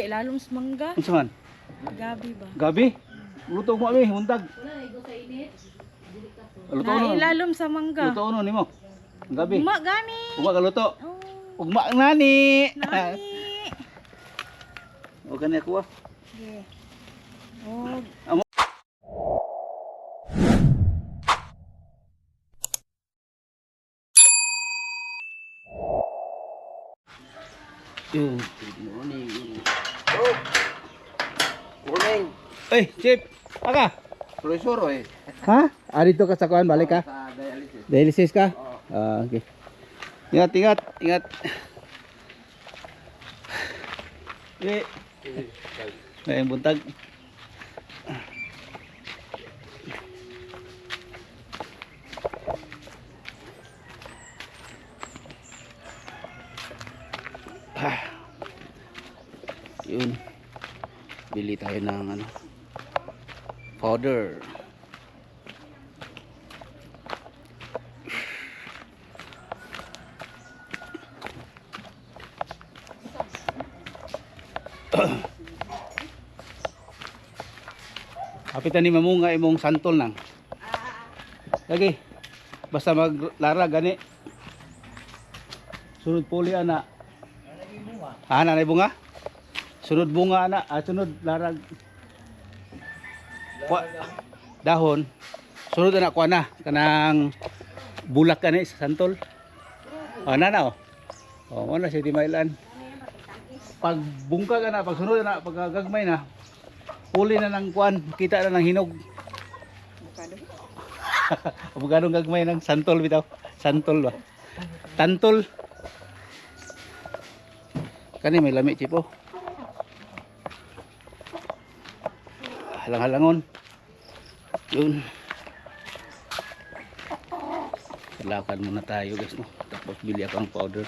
Ilalom sa mangga. Unsa man? Gabi ba? Gabi? Luto mo ami, huntag. Luto Na no. ilalom sa mangga. Luto no nimo. Gabi. Ugma gani. Ugma ka luto. Oh, Ugma ang nani. nani. O kani ako ah. Yeah. Oh, Yun. Good morning. Oh. Morning. Ay, Chip. Aka. Profesor eh. Ha? Dito ka sa kuan, balik ka. Sa dialysis. Dialysis ka? Okay. Ingat, ingat, ingat. Eh. Ay, buntag. Yun. Bili tayo ng ano, powder. Kapitan ni mamunga imong santol nang. Lagi. Basta maglara gani. Sunod puli ana. Ana na bunga? Sunod bunga ana, sunod larag. Dahon. Sunod ana ko na kanang bulak kani sa santol. Ana na oh. Oh, wala siya di mailan. Pag bungka ka na, pag sunod na, pag gagmay na, puli na ng kuan, kita na ng hinog. Bugadong gagmay ng santol bitaw. Santol ba? Tantol. Kani may lami tipo. Halang-halangon. Yun. Lakad muna tayo guys no. Tapos bili ako ng powder.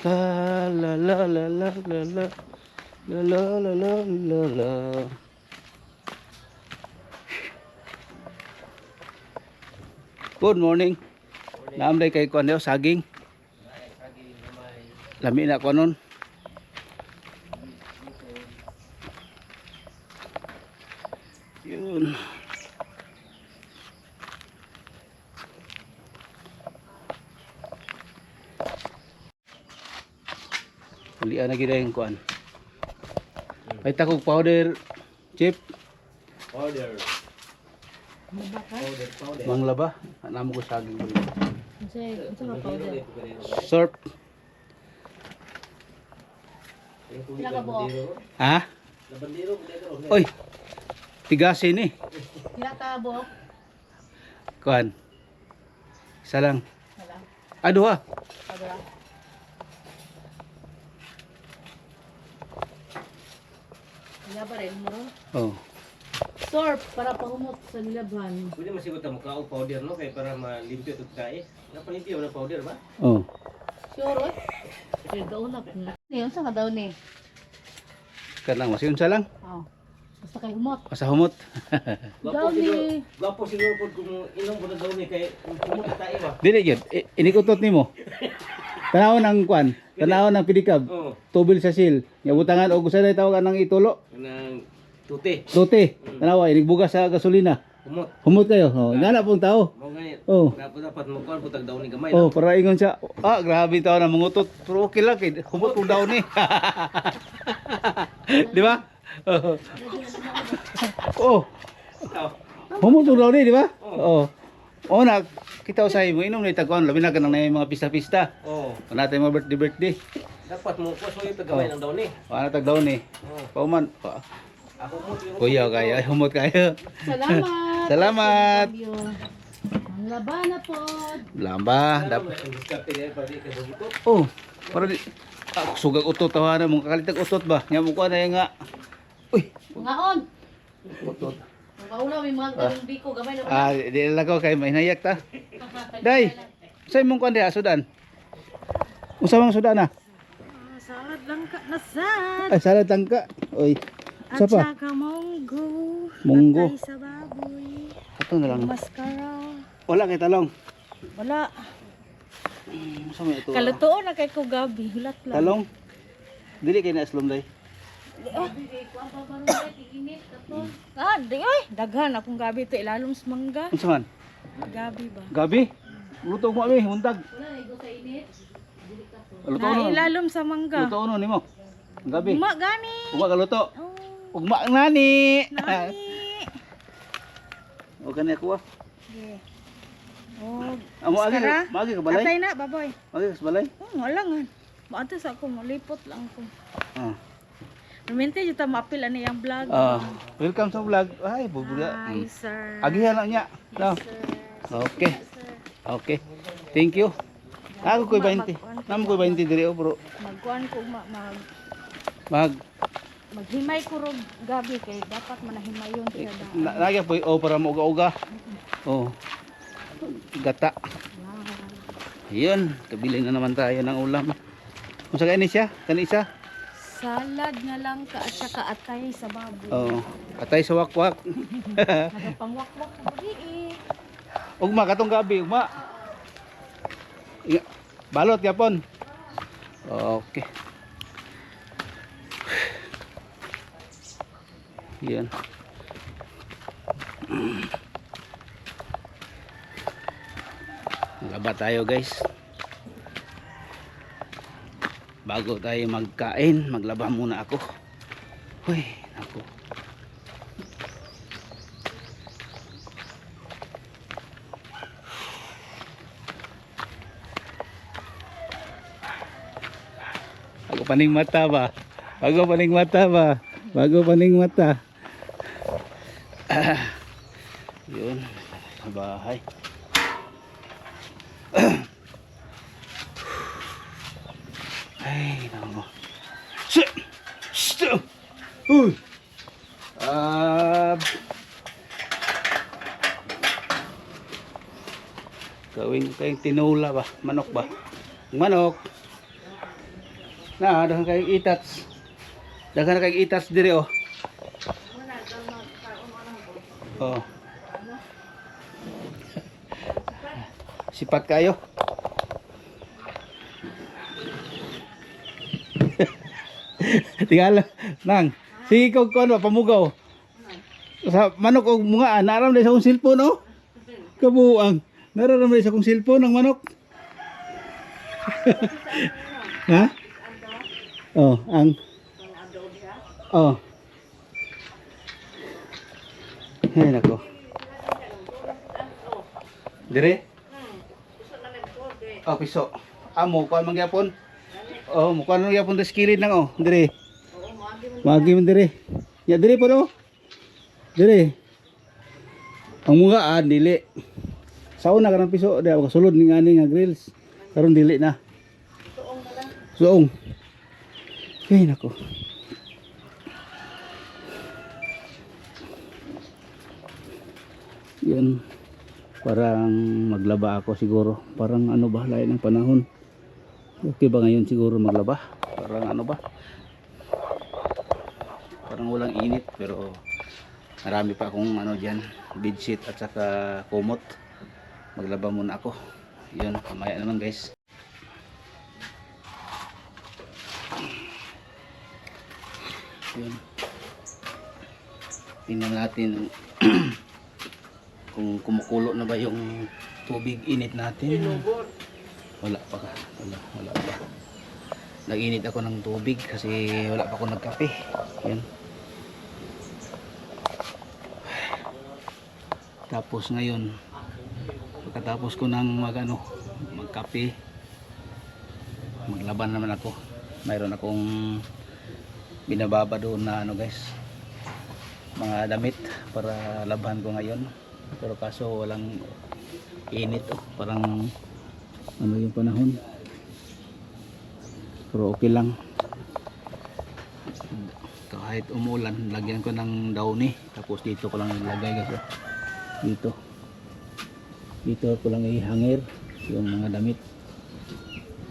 La la la la la la la la la la la la. Good morning. Naamday kay kuan daw saging. Lami na ko nun. Yun. Ulian na gina yung kuan. May takog powder, Chip. Powder. Manglaba. Anamo ko saging. unsa ba powder? Surf. Ha? Oy. Tigasin eh. Pila ka buok? Kuan. Isa lang. Wala. Ado ha. Wala. Wala pa rin mo. Oh. Sorb para pahumot sa nilabhan. Pwede masigot na mukha o powder no kay para malimpyo ito tayo. Napalimpyo mo na powder ba? Oh. Sure oy. Sige daw na. Ni unsa ka daw ni? Kanang masinsa lang. Oh. Basta kay humot. Basta humot. Gwapo siguro po kung inom po na daw ni kay pumunta tayo ba? Dili gyud. Inikutot nimo. Tanawon ang kuan. Tanawon ang pidikab. Oo. Tubil sa sil. Nya butangan og usa day tawag nang itulo. Nang tuti. Lote. Tanawa inigbugas sa gasolina. Humot. Humot kayo. Oh, ngana pong tao. Mo ganit. Oh. Dapat mo kuan putag daw ni gamay. Oh, para ingon siya. Ah, grabe tao na mangutot. Pero okay lang kay humot pong daw ni. Di ba? Oh. Oh. Humot pong daw ni, di ba? Oh. Oh, na kita usay mo inom ni tagkuan labi na kanang na mga pista-pista. Oh. Kana tay mga birthday. Dapat mo kuan so yung gamay ng daw ni. Ana tag daw ni. Oh. Pauman. Ako mo Kuya kaya ay humot kayo. Salamat. Salamat. Ang labana po. Lamba, dapat. Oh, para di sugag utot tawanan mo kakalitag utot ba? Nya mo ko na nga. Uy, Ngaon. utot. Mauna may mga galing biko gamay na. Ah, di lang ko kay mahinayak ta. Day. Say mong kuan diha sudan. Unsa mang sudan na? Salad lang ka nasad. Ay salad tangka. Oy. At Sa pa? saka munggo. Munggo. Patay sa baboy. Ato na lang. Mascara. Wala kay talong. Wala. Sa may ito. Kalutuon na kay ko gabi. Hulat lang. Talong. Dili kay na aslom day. Ah, di ay. Daghan akong gabi to ilalom sa mangga. Unsa man? Gabi ba? Gabi. Luto mo ami, huntag. Luto Na no. ilalom sa mangga. Luto no nimo. Gabi. Ugma gani. Ugma ka luto. Oh, Ugma nani. nani. O kani ako. Okay. Oh, Amo agi Skara? magi ka balay. atay na, baboy. Magi ka sa balay. Wala nga. Maato sa ako, malipot lang ko. Ah. Rumente yung mapil ano yung vlog. Welcome sa vlog. Ay, bubuga. Hi, sir. Agihan lang niya. No. Okay. Okay. Thank you. Ako ko'y 20. Namo ko'y 20 diri oh, bro. Magkuhan ko, Mag maghimay ko ro gabi kay dapat manahimayon siya da. lagi po oh para mauga-uga. Oh. Gata. Ayun, kabili na naman tayo ng ulam. Kung sa kani siya, kani isa. Salad nga lang ka at saka atay sa baboy. Oh, atay sa wakwak. Nagapangwakwak ko diri. Ugma katong gabi, ugma. Balot yapon. Okay. Yan. Maglaba tayo guys. Bago tayo magkain, maglaba muna ako. Hoy, ako. Bago paning mata ba? Bago paning mata ba? Bago paning mata. Yun, sa bahay. Ay, nako. Uy. Gawin kayong tinola ba? Manok ba? Manok. Na, dahan kayong itats. Dahan kayong itats diri oh. Oh. Sipat kayo. Tingala nang sige ko ano pamugaw. Sa manok og mga naram sa akong cellphone oh. Kabuang. Naram sa akong cellphone ng manok. Ha? Oh, ang oh. Ay nako. Dire? Oh, piso. Amo ko man gyapon. Oh, mukha nang gyapon des kilid nang oh, dire. Magi man dire. Ya dire po do. Dire. Ang mga dili. Sa una kanang piso, di ako sulod ning ani nga grills. Karon dili na. Suong na lang. Suong. Ay nako. Yan. Parang maglaba ako siguro. Parang ano ba, lain ng panahon. Okay ba ngayon siguro maglaba? Parang ano ba? Parang walang init pero marami pa akong ano dyan, bedsheet at saka kumot. Maglaba muna ako. Yun, kamaya naman guys. Yun. Tingnan natin kung kumukulo na ba yung tubig init natin. Wala pa. Wala pa. Nag-init ako ng tubig kasi wala pa ako nagkape. Yan. Tapos ngayon, pagkatapos ko ng magkape, maglaban naman ako. Mayroon akong binababa doon na guys, mga damit para laban ko ngayon. Pero kaso walang init oh. Parang ano yung panahon. Pero okay lang. Kahit umulan, lagyan ko ng downy. Tapos dito ko lang ilagay guys. Dito ko lang ihangir yung mga damit.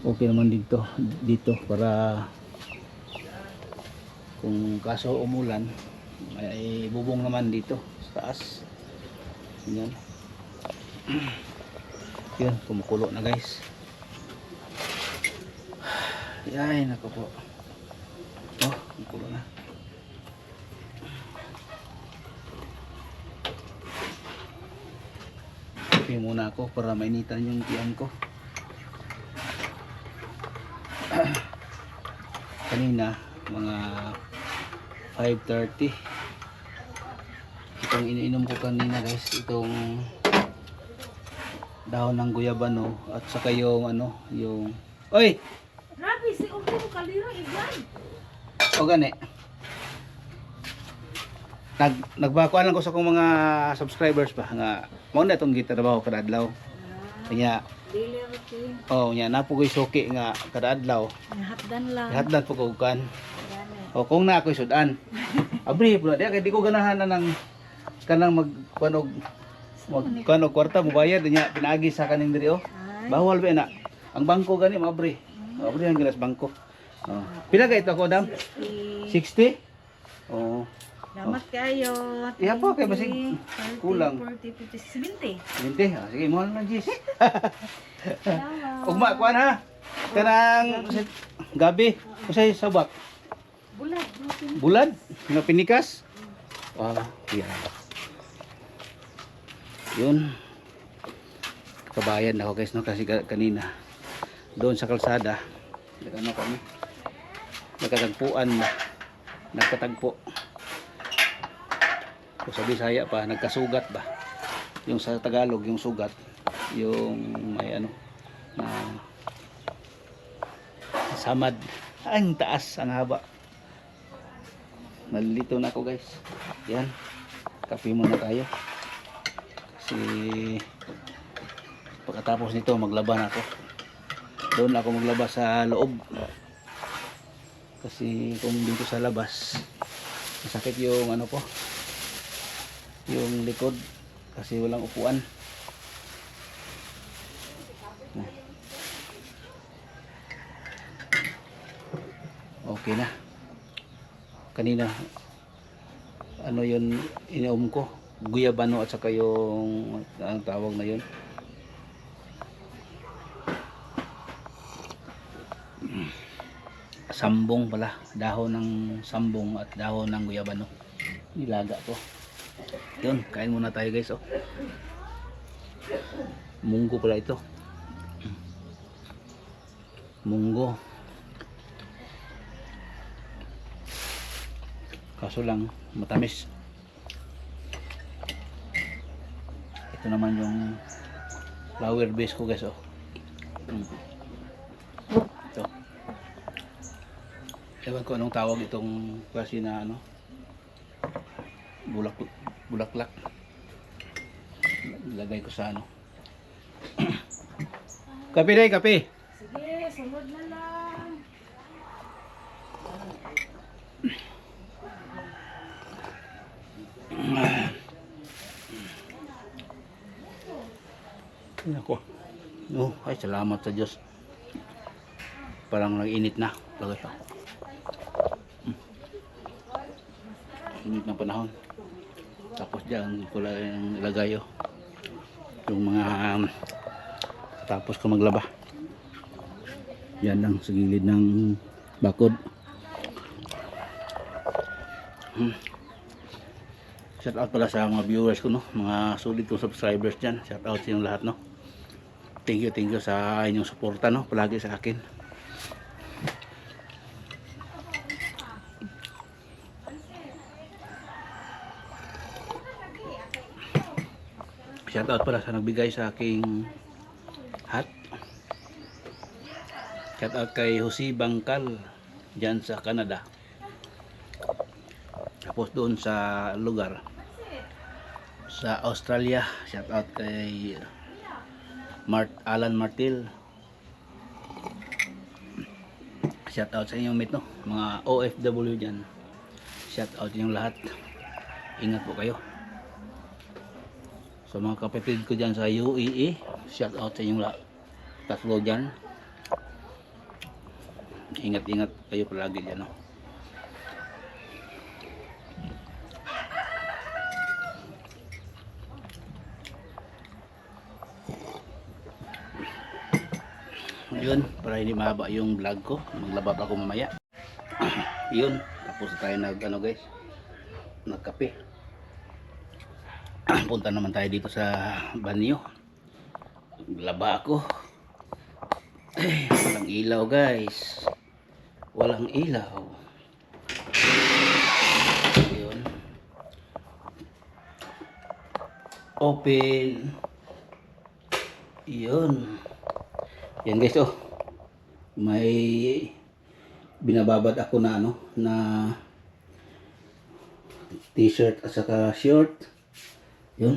Okay naman dito para kung kaso umulan, may bubong naman dito sa taas. Yan. Yun, kumukulo na guys. Ay, naku po. Oh, kumukulo na. Kape muna ako para mainitan yung tiyan ko. Kanina, mga 5:30. Itong iniinom ko kanina guys, itong dahon ng guyabano at saka yung ano, yung oy, Grabe, si Ugto ko kaliro igyan. o gani. Nagbakuan lang ko sa akong mga subscribers pa nga mo na itong gitrabaho kada adlaw. Kanya Daily routine. oh nya napugoy suki nga kada adlaw. Nahatdan lang. Hatdan po ko kan. Gani. O kung na ako'y sudan. Abri po na kay di ko ganahan na ng kanang magkuanog kwarta mo bayad niya pinagi sa kaning diri oh. Ay. Bawal ba na? Ang bangko gani mabri. Abri ang gilas bangko. Oh. Pila ka ito ko dam? 60? Oh. Salamat kayo. Iya po, kay basig 30, kulang. 40, 50, 70. 20. Ah, sige mo na Jis. Salamat. Ugma kuan ha. Kanang gabi usay sabak. Bulat. routine. Bulad nga pinikas. Ah, yeah. Yun. Kabayan ako guys no kasi kanina doon sa kalsada ano kami nagkatagpuan na nagkatagpo o sa Bisaya pa nagkasugat ba yung sa Tagalog yung sugat yung may ano na samad ang taas ang haba nalilito na ako guys yan kape muna tayo kasi pagkatapos nito maglaban ako doon ako maglaba sa loob kasi kung dito sa labas masakit yung ano po yung likod kasi walang upuan okay na kanina ano yun ininom ko guyabano at saka yung ang tawag na yun sambong pala dahon ng sambong at dahon ng guyabano nilaga ko yun kain muna tayo guys oh munggo pala ito munggo kaso lang matamis ito naman yung flower base ko guys oh ito ewan ko anong tawag itong klase na ano bulaklak ilagay ko sa ano kape day kape Sige, sunod na lang. Ako. Oh, ay salamat sa Diyos. Parang nag-init na. Lagay ako. Init ng panahon. Tapos dyan ko lang ilagay yung mga tapos ko maglaba. Yan lang sa gilid ng bakod. Shout out pala sa mga viewers ko no, mga solid kong subscribers dyan. Shout out sa inyong lahat no. Thank you sa inyong suporta no, palagi sa akin. Shout out pala sa nagbigay sa aking hat. Shout out kay Jose Bangkal dyan sa Canada. Tapos doon sa lugar sa Australia, shout out kay Alan Martil. Shout out sa inyong mate no, mga OFW dyan. Shout out inyong lahat. Ingat po kayo. Sa mga kapatid ko dyan sa UAE, shout out sa inyong lahat. Tatlo dyan. Ingat kayo palagi dyan no. Yun, para hindi mahaba yung vlog ko. Maglaba pa ako mamaya. Yun, tapos na tayo ano guys, nagkape. Punta naman tayo dito sa banyo. Laba ako. Walang ilaw guys. Walang ilaw. Yun. Open. Yun. Yan guys, oh. May binababad ako na na t-shirt at saka short. Yun.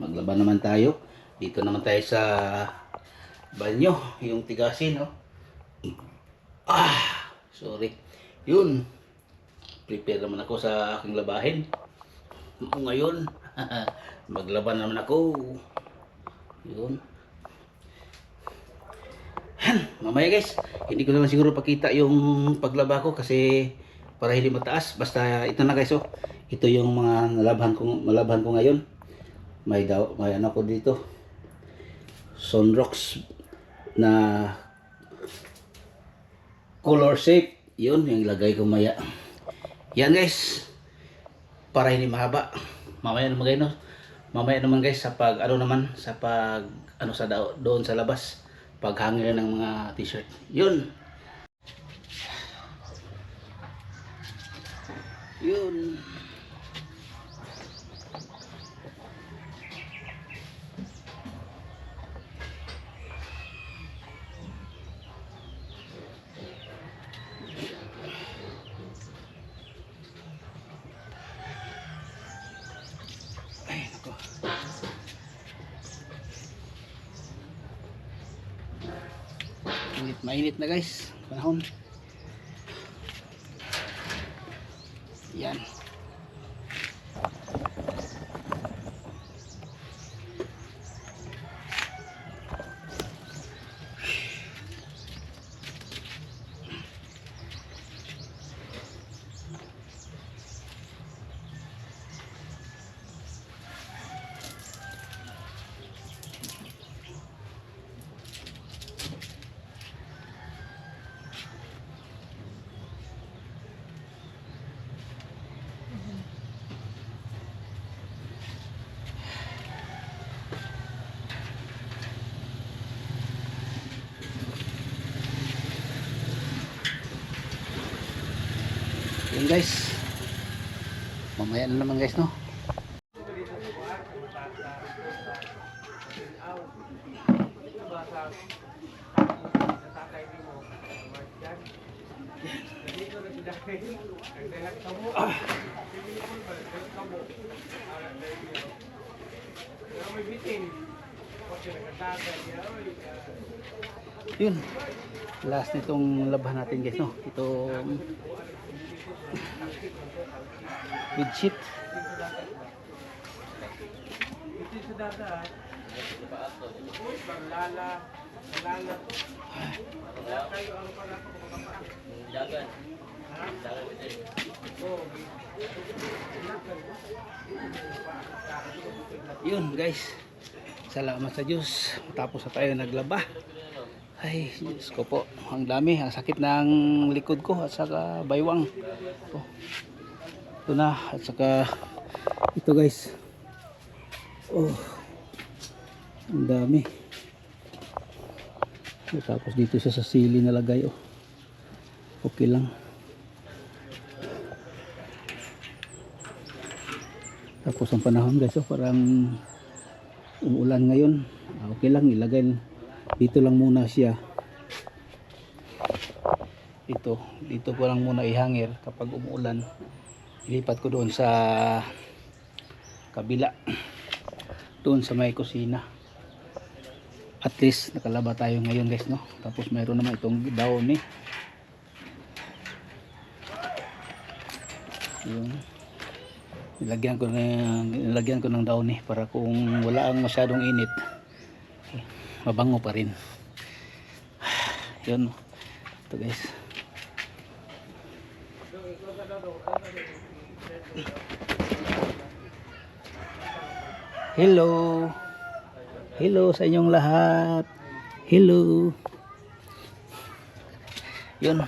Maglaba naman tayo. Dito naman tayo sa banyo, yung tigasin, oh. Sorry. Yun. Prepare naman ako sa aking labahin. Ngayon, maglaba naman ako. Yun. Mamaya guys, hindi ko naman siguro pakita yung paglaba ko kasi para hindi mataas. Basta ito na guys, oh. Ito yung mga malabhan ko ngayon. May ano ko dito. Sunrocks na color shape. Yun yung ilagay ko maya. Yan guys. Para hindi mahaba. Mamaya naman guys sa pag doon sa labas. Paghangin ng mga t-shirt. Yun. Yun. Ay, nako. Mainit na guys, panahon. Yan. Yun guys. Mamaya na naman guys, no. Yun. Last nitong labahan natin guys, no. Itong bedsheet. Yun guys, salamat sa Diyos, tapos na tayo naglaba. Ay, Diyos ko po, ang dami, ang sakit ng likod ko at saka baywang. Oh, ito na, at saka ito guys. Oh, ang dami. Tapos dito siya sa sili nalagay, oh. Okay lang. Tapos ang panahon guys, oh, parang umuulan ngayon. Okay lang, ilagay dito lang muna siya. Dito ko lang muna ihangir kapag umuulan. Ilipat ko doon sa kabila. Doon sa may kusina. At least nakalaba tayo ngayon guys, no. Tapos mayroon naman itong daon eh. Yung nilagyan ko ng daon eh para kung wala ang masyadong init, mabango pa rin. Yun. Ito guys. Hello. Hello sa inyong lahat. Hello. Yun.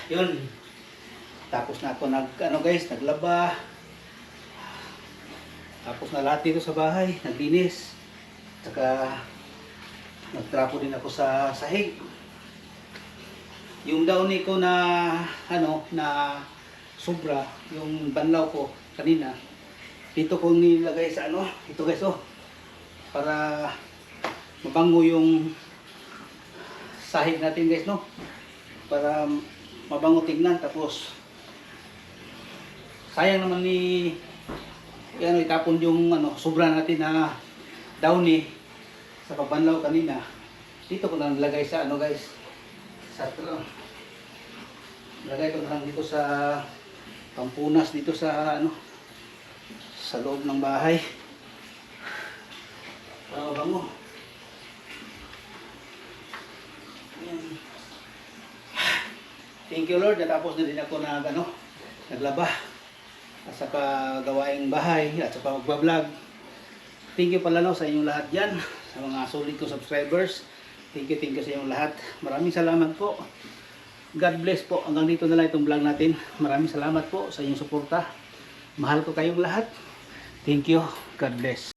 Yun. Tapos na ako naglaba. Tapos na lahat dito sa bahay, naglinis. Saka nagtrapo din ako sa sahig. Yung downy ko na na sobra, yung banlaw ko kanina. Dito ko nilagay sa ito guys para mabango yung sahig natin guys para mabango tingnan. Tapos sayang naman itapon yung sobra natin na downy sa pabanlaw kanina. Dito ko na nilagay sa guys, sa lagay ko na lang dito sa pampunas dito sa sa loob ng bahay para mabango. Ayan. Thank you Lord, natapos na din ako naglaba at saka gawaing bahay at saka magbablog. Thank you pala sa inyong lahat dyan, sa mga solid ko subscribers. Thank you sa inyong lahat. Maraming salamat po. God bless po. Hanggang dito na lang itong vlog natin. Maraming salamat po sa inyong suporta. Mahal ko kayong lahat. Thank you. God bless.